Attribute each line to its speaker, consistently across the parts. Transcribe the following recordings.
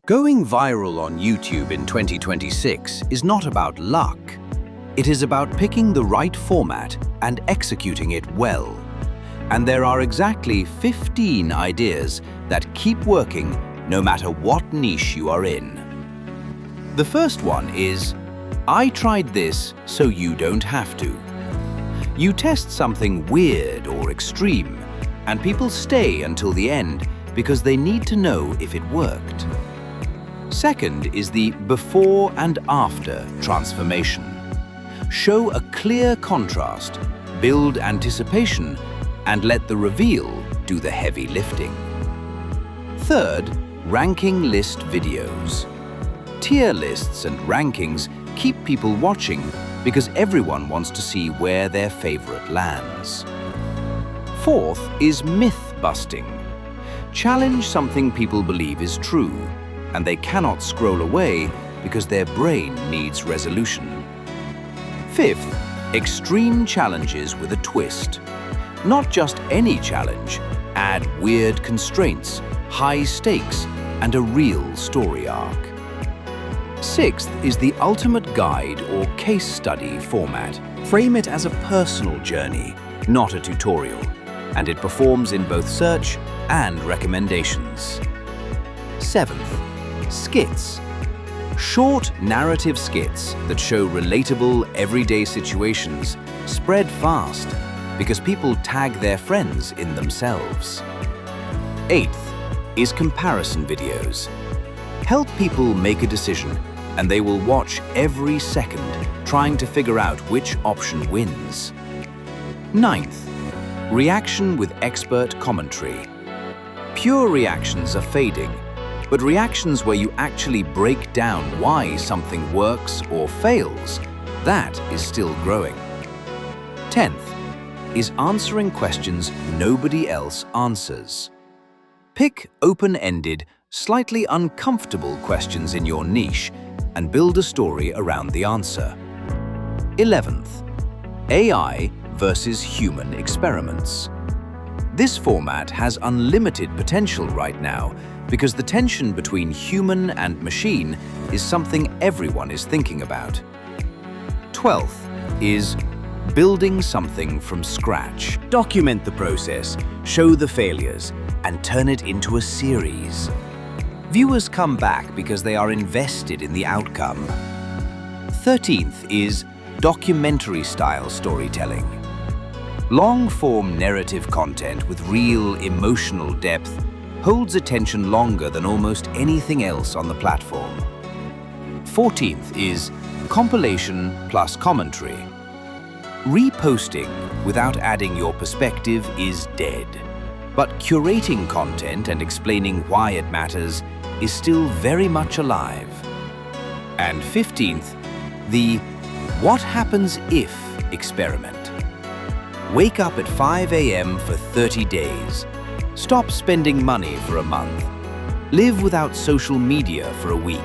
Speaker 1: Going viral on YouTube in 2026 is not about luck. It is about picking the right format and executing it well. And there are exactly 15 ideas that keep working no matter what niche you are in. The first one is, I tried this so you don't have to. You test something weird or extreme, and people stay until the end because they need to know if it worked. Second is the before and after transformation. Show a clear contrast, build anticipation, and let the reveal do the heavy lifting. Third, ranking list videos. Tier lists and rankings keep people watching because everyone wants to see where their favorite lands. Fourth is myth busting. Challenge something people believe is true, and they cannot scroll away because their brain needs resolution. Fifth, extreme challenges with a twist. Not just any challenge, add weird constraints, high stakes, and a real story arc. Sixth is the ultimate guide or case study format. Frame it as a personal journey, not a tutorial, and it performs in both search and recommendations. Seventh, skits. Short narrative skits that show relatable everyday situations spread fast because people tag their friends in themselves. Eighth is comparison videos. Help people make a decision and they will watch every second trying to figure out which option wins. Ninth, reaction with expert commentary. Pure reactions are fading, but reactions where you actually break down why something works or fails, that is still growing. 10th is answering questions nobody else answers. Pick open-ended, slightly uncomfortable questions in your niche and build a story around the answer. 11th, AI versus human experiments. This format has unlimited potential right now because the tension between human and machine is something everyone is thinking about. 12th is building something from scratch. Document the process, show the failures, and turn it into a series. Viewers come back because they are invested in the outcome. 13th is documentary-style storytelling. Long-form narrative content with real emotional depth holds attention longer than almost anything else on the platform. 14th is compilation plus commentary. Reposting without adding your perspective is dead, but curating content and explaining why it matters is still very much alive. And 15th, the what happens if experiment. Wake up at 5 a.m. for 30 days. Stop spending money for a month. Live without social media for a week.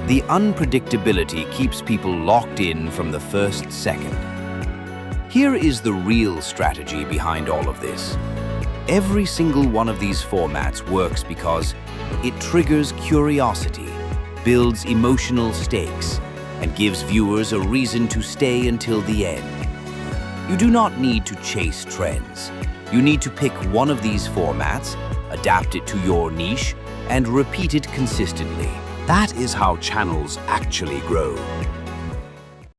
Speaker 1: The unpredictability keeps people locked in from the first second. Here is the real strategy behind all of this. Every single one of these formats works because it triggers curiosity, builds emotional stakes, and gives viewers a reason to stay until the end. You do not need to chase trends. You need to pick one of these formats, adapt it to your niche, and repeat it consistently. That is how channels actually grow.